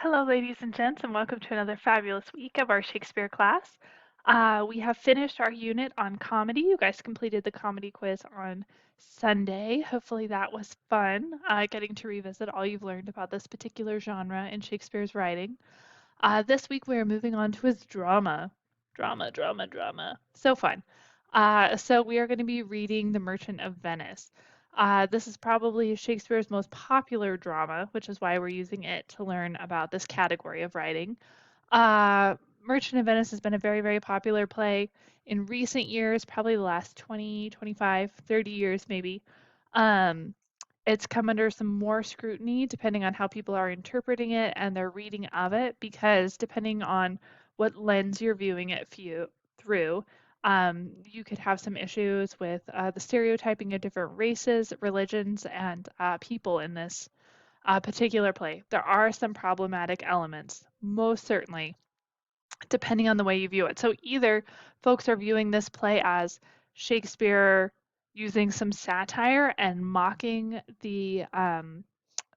Hello, ladies and gents, and welcome to another fabulous week of our Shakespeare class. We have finished our unit on comedy. You guys completed the comedy quiz on Sunday. Hopefully, that was fun, getting to revisit all you've learned about this particular genre in Shakespeare's writing. This week, we are moving on to his drama. Drama, drama, drama. So fun. So, we are going to be reading The Merchant of Venice. This is probably Shakespeare's most popular drama, which is why we're using it to learn about this category of writing. Uh, Merchant of Venice has been a very, very popular play in recent years, probably the last 20, 25, 30 years maybe. Um, it's come under some more scrutiny depending on how people are interpreting it and their reading of it, because depending on what lens you're viewing it through, you could have some issues with the stereotyping of different races, religions, and people in this particular play. There are some problematic elements, most certainly, depending on the way you view it. So either folks are viewing this play as Shakespeare using some satire and mocking the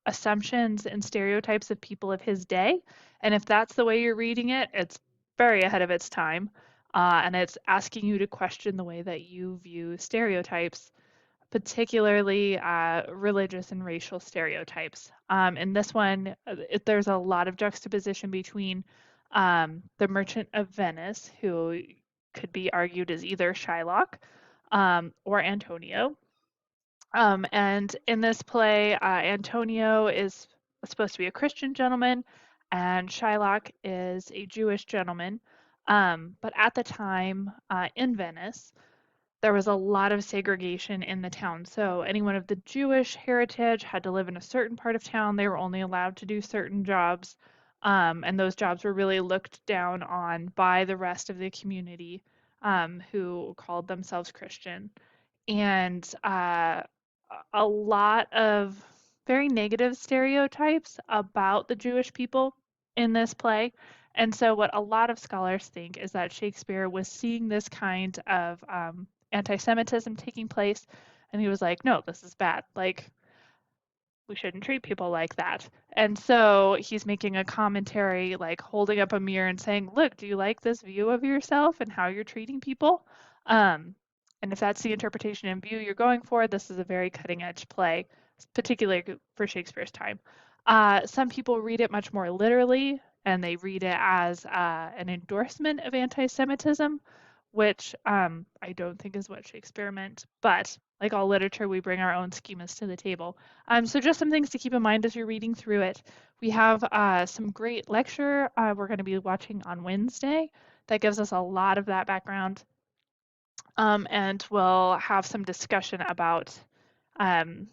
assumptions and stereotypes of people of his day. And if that's the way you're reading it, it's very ahead of its time. And it's asking you to question the way that you view stereotypes, particularly religious and racial stereotypes. In this one, there's a lot of juxtaposition between the Merchant of Venice, who could be argued as either Shylock or Antonio. And in this play, Antonio is supposed to be a Christian gentleman, and Shylock is a Jewish gentleman. But at the time in Venice, there was a lot of segregation in the town. So anyone of the Jewish heritage had to live in a certain part of town. They were only allowed to do certain jobs. And those jobs were really looked down on by the rest of the community who called themselves Christian. And a lot of very negative stereotypes about the Jewish people in this play. And so, what a lot of scholars think is that Shakespeare was seeing this kind of anti Semitism taking place, and he was like, no, this is bad. Like, we shouldn't treat people like that. And so he's making a commentary, like holding up a mirror and saying, look, do you like this view of yourself and how you're treating people? Um, and if that's the interpretation and view you're going for, this is a very cutting edge play, particularly for Shakespeare's time. Some people read it much more literally, and they read it as an endorsement of anti Semitism, which I don't think is what Shakespeare meant. But like all literature, we bring our own schemas to the table. So just some things to keep in mind as you're reading through it. We have some great lecture we're going to be watching on Wednesday that gives us a lot of that background. And we'll have some discussion about um,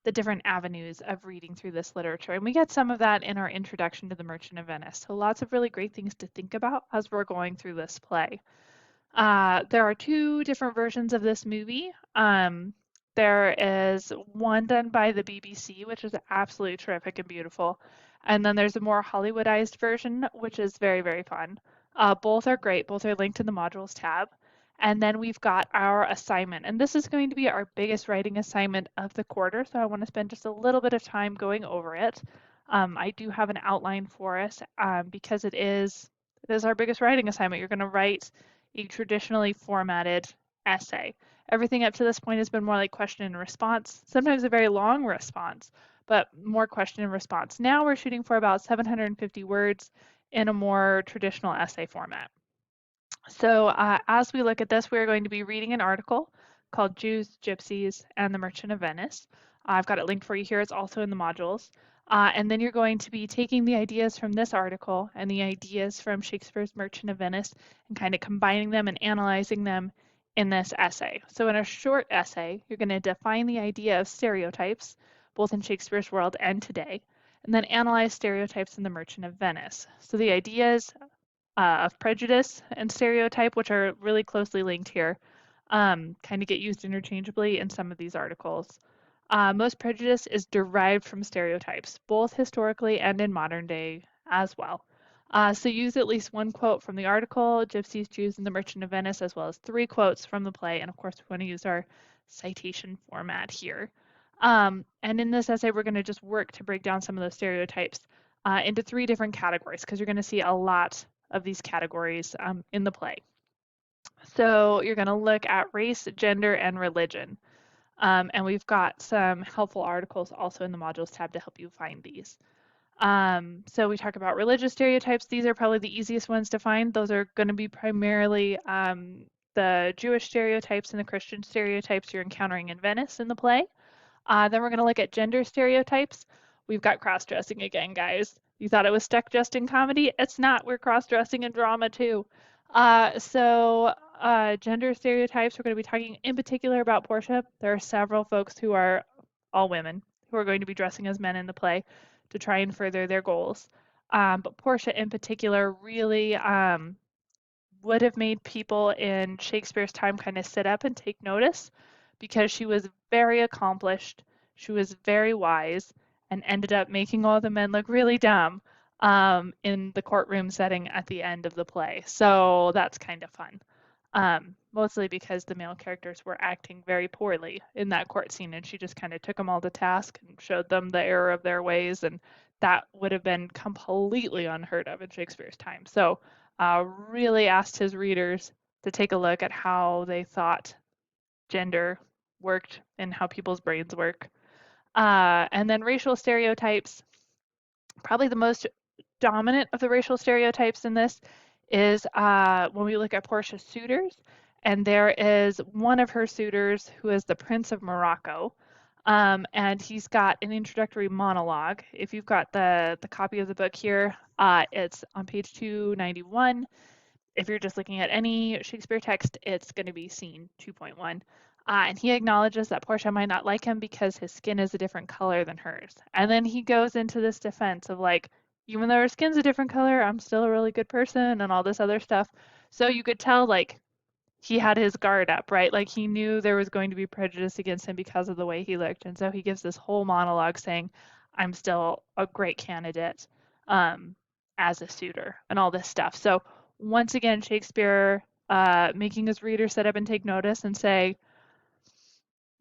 the different avenues of reading through this literature. And we get some of that in our introduction to The Merchant of Venice. So lots of really great things to think about as we're going through this play. There are two different versions of this movie. There is one done by the BBC, which is absolutely terrific and beautiful. And then there's a more Hollywoodized version, which is very, very fun. Both are great. Both are linked in the modules tab. And then we've got our assignment. And this is going to be our biggest writing assignment of the quarter. So I want to spend just a little bit of time going over it. I do have an outline for us because it is our biggest writing assignment. You're going to write a traditionally formatted essay. Everything up to this point has been more like question and response, sometimes a very long response, but more question and response. Now we're shooting for about 750 words in a more traditional essay format. So as we look at this, we're going to be reading an article called Jews, Gypsies, and the Merchant of Venice. I've got it linked for you here. It's also in the modules. And then you're going to be taking the ideas from this article and the ideas from Shakespeare's Merchant of Venice and kind of combining them and analyzing them in this essay. So in a short essay, you're going to define the idea of stereotypes, both in Shakespeare's world and today, and then analyze stereotypes in the Merchant of Venice. So the ideas of prejudice and stereotype, which are really closely linked here, kind of get used interchangeably in some of these articles. Most prejudice is derived from stereotypes, both historically and in modern day as well. So use at least one quote from the article, Gypsies, Jews, and the Merchant of Venice, as well as 3 quotes from the play. And of course, we want to use our citation format here. And in this essay, we're going to just work to break down some of those stereotypes into 3 different categories because you're going to see a lot of these categories in the play. So you're going to look at race, gender, and religion. And we've got some helpful articles also in the modules tab to help you find these. So we talk about religious stereotypes. These are probably the easiest ones to find. Those are going to be primarily the Jewish stereotypes and the Christian stereotypes you're encountering in Venice in the play. Then we're going to look at gender stereotypes. We've got cross-dressing again, guys. You thought it was stuck just in comedy? It's not. We're cross-dressing in drama too. Gender stereotypes, we're going to be talking in particular about Portia. There are several folks who are all women who are going to be dressing as men in the play to try and further their goals. But Portia in particular really would have made people in Shakespeare's time kind of sit up and take notice because she was very accomplished, she was very wise, and ended up making all the men look really dumb in the courtroom setting at the end of the play. So that's kind of fun. Mostly because the male characters were acting very poorly in that court scene, and she just kind of took them all to task and showed them the error of their ways, and that would have been completely unheard of in Shakespeare's time. So really asked his readers to take a look at how they thought gender worked and how people's brains work. And then racial stereotypes, probably the most dominant of the racial stereotypes in this is when we look at Portia's suitors, and there is one of her suitors who is the Prince of Morocco, and he's got an introductory monologue. If you've got the copy of the book here, it's on page 291. If you're just looking at any Shakespeare text, it's going to be scene 2.1. And he acknowledges that Portia might not like him because his skin is a different color than hers. And then he goes into this defense of like, even though her skin's a different color, I'm still a really good person and all this other stuff. So you could tell like he had his guard up, right? Like he knew there was going to be prejudice against him because of the way he looked. And so he gives this whole monologue saying, I'm still a great candidate as a suitor and all this stuff. So once again, Shakespeare making his readers sit up and take notice and say,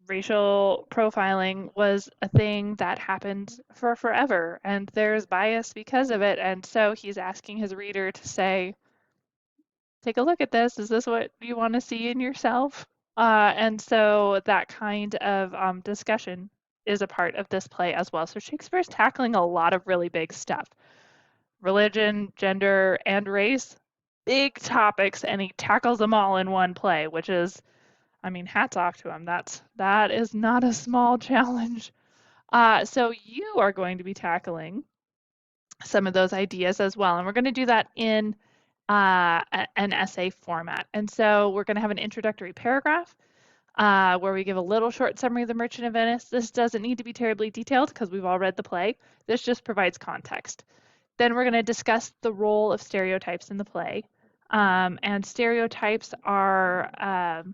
racial profiling was a thing that happened for forever, and there's bias because of it. And so he's asking his reader to say, take a look at this. Is this what you want to see in yourself? And so that kind of discussion is a part of this play as well. So Shakespeare's tackling a lot of really big stuff. Religion, gender, and race, big topics, and he tackles them all in one play, which is, I mean, hats off to him. That is not a small challenge. So you are going to be tackling some of those ideas as well, and we're going to do that in an essay format. And so we're going to have an introductory paragraph where we give a little short summary of the Merchant of Venice. This doesn't need to be terribly detailed because we've all read the play. This just provides context. Then we're going to discuss the role of stereotypes in the play. And stereotypes are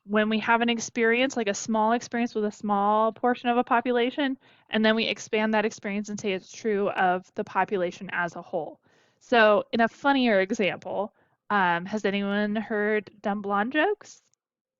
when we have an experience, like a small experience with a small portion of a population, and then we expand that experience and say it's true of the population as a whole. So in a funnier example, has anyone heard dumb blonde jokes?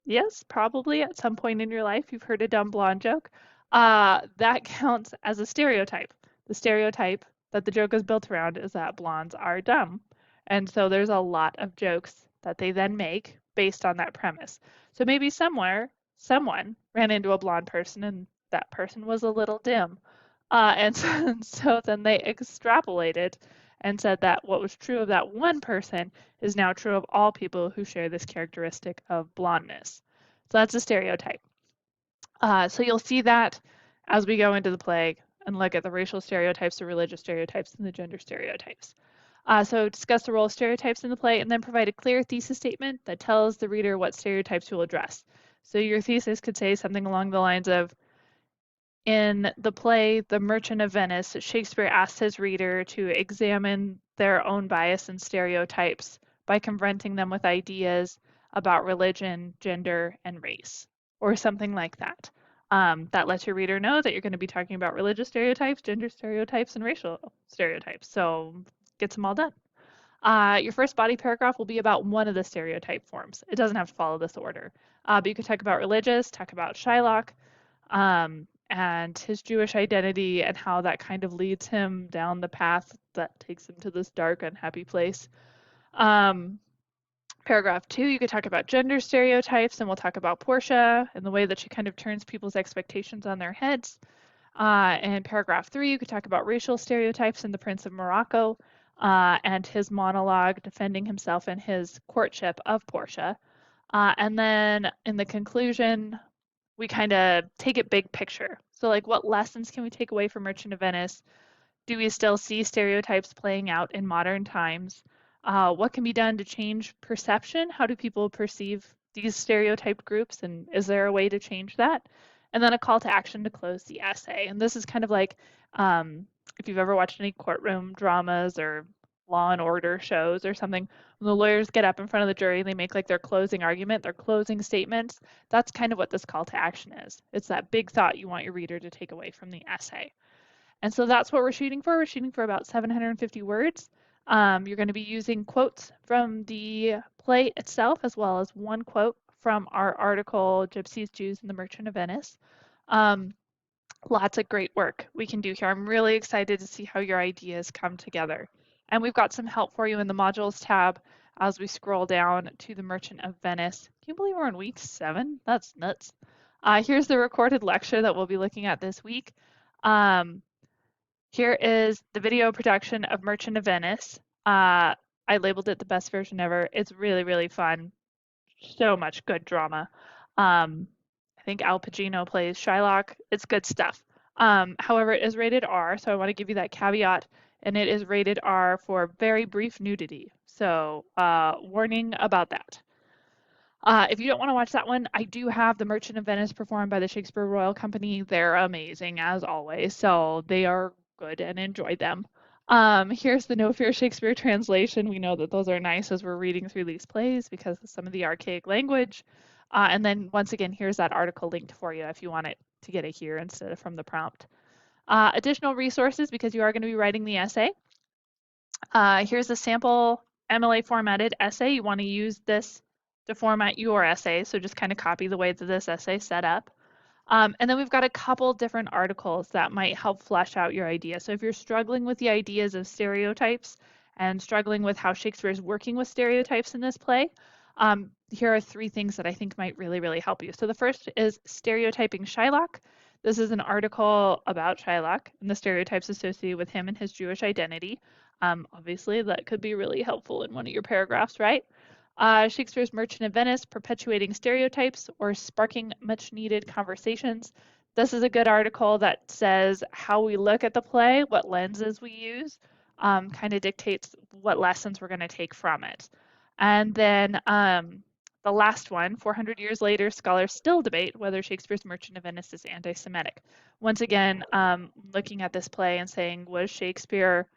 Yes, probably at some point in your life you've heard a dumb blonde joke. That counts as a stereotype. The stereotype that the joke is built around is that blondes are dumb. And so there's a lot of jokes that they then make based on that premise. So maybe somewhere, someone ran into a blonde person and that person was a little dim. So then they extrapolated and said that what was true of that one person is now true of all people who share this characteristic of blondness. So that's a stereotype. So you'll see that as we go into the play and look at the racial stereotypes, the religious stereotypes, and the gender stereotypes. So discuss the role of stereotypes in the play and then provide a clear thesis statement that tells the reader what stereotypes you'll address. So your thesis could say something along the lines of, in the play The Merchant of Venice, Shakespeare asks his reader to examine their own bias and stereotypes by confronting them with ideas about religion, gender, and race, or something like that. That lets your reader know that you're going to be talking about religious stereotypes, gender stereotypes, and racial stereotypes. So gets them all done. Your first body paragraph will be about one of the stereotype forms. It doesn't have to follow this order. But you could talk about religious, talk about Shylock, and his Jewish identity and how that kind of leads him down the path that takes him to this dark, unhappy place. Um, Paragraph 2, you could talk about gender stereotypes, and we'll talk about Portia and the way that she kind of turns people's expectations on their heads. In paragraph 3, you could talk about racial stereotypes in The Prince of Morocco and his monologue defending himself in his courtship of Portia. And then in the conclusion, we kind of take it big picture. So, like, what lessons can we take away from Merchant of Venice? Do we still see stereotypes playing out in modern times? What can be done to change perception? How do people perceive these stereotyped groups? And is there a way to change that? And then a call to action to close the essay. And this is kind of like if you've ever watched any courtroom dramas or Law and Order shows or something, when the lawyers get up in front of the jury, they make like their closing argument, their closing statements. That's kind of what this call to action is. It's that big thought you want your reader to take away from the essay. And so that's what we're shooting for. We're shooting for about 750 words. You're going to be using quotes from the play itself, as well as one quote from our article, Gypsies, Jews, and the Merchant of Venice. Lots of great work we can do here. I'm really excited to see how your ideas come together. And we've got some help for you in the modules tab as we scroll down to the Merchant of Venice. Can you believe we're on week 7? That's nuts. Here's the recorded lecture that we'll be looking at this week. Here is the video production of Merchant of Venice. I labeled it the best version ever. It's really, really fun. So much good drama. I think Al Pacino plays Shylock. It's good stuff. However, it is rated R, so I want to give you that caveat. And it is rated R for very brief nudity. So warning about that. If you don't want to watch that one, I do have The Merchant of Venice performed by the Shakespeare Royal Company. They're amazing as always, so they are good and enjoy them. Here's the No Fear Shakespeare translation. We know that those are nice as we're reading through these plays because of some of the archaic language. And then once again, here's that article linked for you if you want it to get it here instead of from the prompt. Additional resources because you are going to be writing the essay. Here's a sample MLA formatted essay. You want to use this to format your essay, so just kind of copy the way that this essay is set up. And then we've got a couple different articles that might help flesh out your idea. So if you're struggling with the ideas of stereotypes and struggling with how Shakespeare is working with stereotypes in this play, here are 3 things that I think might really, really help you. So the first is Stereotyping Shylock. This is an article about Shylock and the stereotypes associated with him and his Jewish identity. Obviously, that could be really helpful in one of your paragraphs, right? Shakespeare's Merchant of Venice, Perpetuating Stereotypes or Sparking Much Needed Conversations. This is a good article that says how we look at the play, what lenses we use, kind of dictates what lessons we're going to take from it. And then the last one, 400 years later, scholars still debate whether Shakespeare's Merchant of Venice is anti-Semitic. Once again, looking at this play and saying, was Shakespeare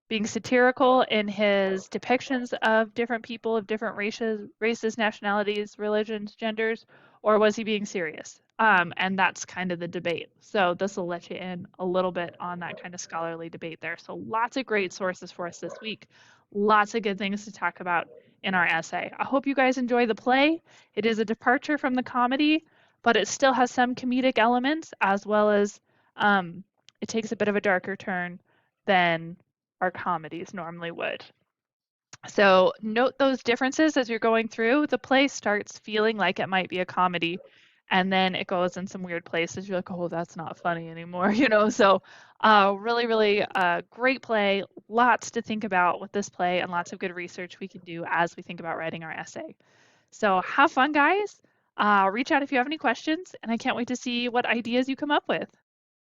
being satirical in his depictions of different people of different races, nationalities, religions, genders, or was he being serious? And that's kind of the debate. So this will let you in a little bit on that kind of scholarly debate there. So lots of great sources for us this week. Lots of good things to talk about in our essay. I hope you guys enjoy the play. It is a departure from the comedy, but it still has some comedic elements as well as it takes a bit of a darker turn than our comedies normally would. So note those differences as you're going through. The play starts feeling like it might be a comedy, and then it goes in some weird places. You're like, oh, that's not funny anymore, you know? So really, really great play. Lots to think about with this play and lots of good research we can do as we think about writing our essay. So have fun, guys. Reach out if you have any questions, and I can't wait to see what ideas you come up with.